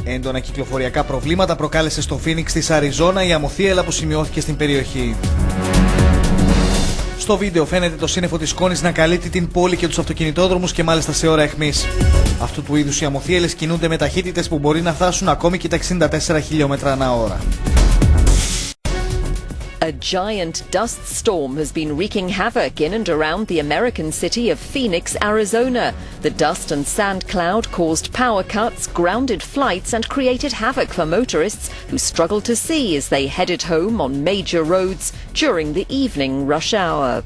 Έντονα κυκλοφοριακά προβλήματα προκάλεσε στο Φίνιξ της Αριζόνα η αμοθίελα που σημειώθηκε στην περιοχή. Στο βίντεο φαίνεται το σύννεφο της σκόνης να καλύπτει την πόλη και τους αυτοκινητόδρομους και μάλιστα σε ώρα αιχμής. Αυτού του είδους οι αμοθίελες κινούνται με ταχύτητες που μπορεί να φτάσουν ακόμη και τα 64 χιλιόμετρα ανά ώρα. A giant dust storm has been wreaking havoc in and around the American city of Phoenix, Arizona. The dust and sand cloud caused power cuts, grounded flights, and created havoc for motorists who struggled to see as they headed home on major roads during the evening rush hour.